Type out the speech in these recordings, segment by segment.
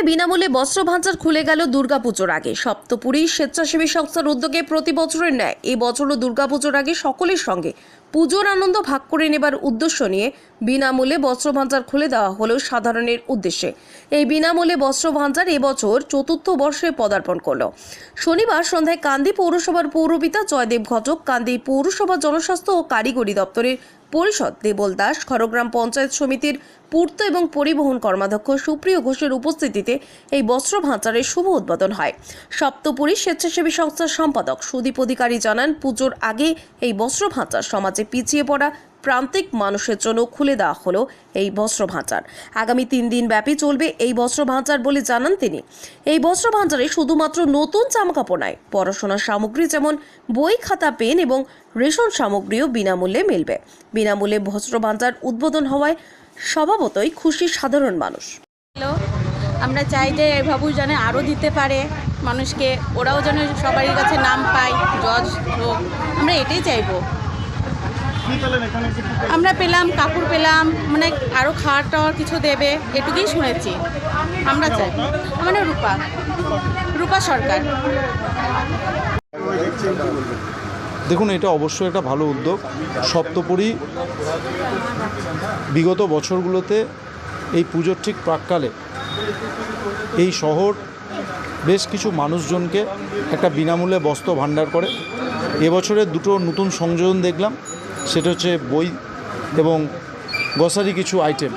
বিনামূল্যে বস্ত্র ভাণ্ডার খুলে গেল দুর্গাপুজোর আগে। সপ্তপুরী স্বেচ্ছাসেবী সংস্থার উদ্যোগে প্রতি বছরের ন্যায় এই বছরও দুর্গাপুজোর আগে সকলের সঙ্গে পুজোর আনন্দ ভাগ করে নেবার উদ্দেশ্য নিয়ে বিনামূল্যে বস্ত্র ভাণ্ডার খুলে দেওয়া হলো সাধারণের উদ্দেশ্যে। এই বিনামূল্যে বস্ত্র ভাণ্ডার এবছর চতুর্থ বর্ষে পদার্পণ করলো। শনিবার সন্ধ্যায় কান্দি পৌরসভার পৌরপিতা জয়দেব ঘটক, কান্দি পৌরসভা জনস্বাস্থ্য ও কারিগরি দপ্তরের পরিষদ দেবল দাস, খড়গ্রাম পঞ্চায়েত সমিতির পূর্ত এবং পরিবহন কর্মাধ্যক্ষ সুপ্রিয় ঘোষের উপস্থিতিতে এই বস্ত্র ভাণ্ডারের শুভ উদ্বোধন হয়। সপ্তপুরী স্বেচ্ছাসেবী সংস্থার সম্পাদক সুদীপ অধিকারী জানান, পুজোর আগে এই বস্ত্র ভাণ্ডার সমাজে পিছিয়ে পড়া প্রান্তিক মানুষের জন্য খুলে দেওয়া হলো এই বস্ত্র ভাণ্ডার। আগামী 3 দিন ব্যাপী চলবে এই বস্ত্র ভাণ্ডার বলে জানান তিনি। এই বস্ত্র ভাণ্ডারে শুধুমাত্র নতুন জামাকাপড় নয়, পড়াশোনার সামগ্রী যেমন বই, খাতা, পেন এবং রেশন সামগ্রীও বিনামূল্যে মিলবে। বিনামূল্যে বস্ত্র ভাণ্ডার উদ্বোধন হওয়ায় স্বভাবতই খুশি সাধারণ মানুষ। আমরা চাই যে এভাবেও যেন আরও দিতে পারে মানুষকে, ওরাও যেন সবারই কাছে নাম পায়, জজ হোক, আমরা এটাই চাইবো। আমরা পেলাম কাপড় পেলাম, মানে আরও খাওয়ার টাওয়ার কিছু দেবে, এটুকুই শুনেছি। আমরা চাই মানে রূপা সরকার। দেখুন, এটা অবশ্যই একটা ভালো উদ্যোগ। সপ্তপুরী বিগত বছরগুলোতে এই পুজোর ঠিক প্রাক্কালে এই শহর বেশ কিছু মানুষজনকে একটা বিনামূল্যে বস্ত্র ভাণ্ডার করে। এবছরে দুটো নতুন সংযোজন দেখলাম, সেটা হচ্ছে বই এবং গ্রসারি কিছু আইটেম।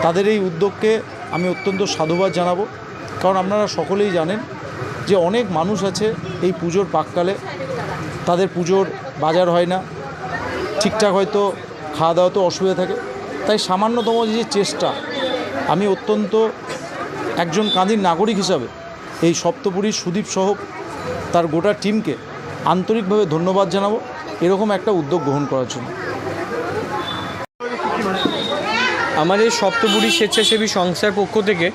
তাদের এই উদ্যোগকে আমি অত্যন্ত সাধুবাদ জানাবো, কারণ আপনারা সকলেই জানেন যে অনেক মানুষ আছে এই পুজোর প্রাক্কালে তাদের পুজোর বাজার হয় না, ঠিকঠাক হয়তো খাওয়া দাওয়াতে অসুবিধা থাকে। তাই সামান্যতম যে চেষ্টা, আমি অত্যন্ত একজন কান্দির নাগরিক হিসাবে এই সপ্তপুরীর সুদীপ সহ তার গোটা টিমকে আন্তরিকভাবে ধন্যবাদ জানাবো এরকম একটা উদ্যোগ গ্রহণ করার জন্য। আমাদের সপ্তপুরী স্বেচ্ছাসেবী সংস্থার পক্ষ থেকে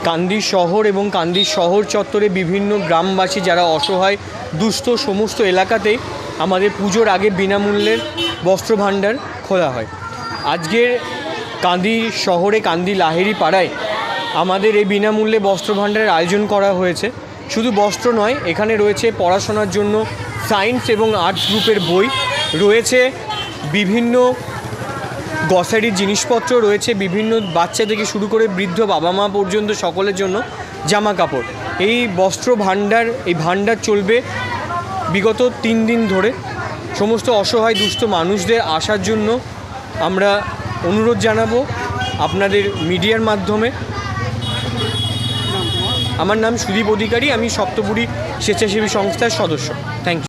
কান্দি শহর এবং কান্দি শহর চত্বরে বিভিন্ন গ্রামবাসী যারা অসহায় দুস্থ সমস্ত এলাকাতেই আমাদের পুজোর আগে বিনামূল্যের বস্ত্র ভাণ্ডার খোলা হয়। আজকের কান্দি শহরে কান্দি লাহেরি পাড়ায় আমাদের এই বিনামূল্যে বস্ত্র ভাণ্ডারের আয়োজন করা হয়েছে। শুধু বস্ত্র নয়, এখানে রয়েছে পড়াশোনার জন্য সায়েন্স এবং আর্টস গ্রুপের বই রয়েছে, বিভিন্ন গ্রসারির জিনিসপত্র রয়েছে, বিভিন্ন বাচ্চা থেকে শুরু করে বৃদ্ধ বাবা মা পর্যন্ত সকলের জন্য জামা কাপড়। এই বস্ত্র ভাণ্ডার, এই ভাণ্ডার চলবে বিগত 3 দিন ধরে। সমস্ত অসহায় দুস্থ মানুষদের আসার জন্য আমরা অনুরোধ জানাবো আপনাদের মিডিয়ার মাধ্যমে। আমার নাম সুদীপ অধিকারী, আমি সপ্তপুরী স্বেচ্ছাসেবী সংস্থার সদস্য। Thank you.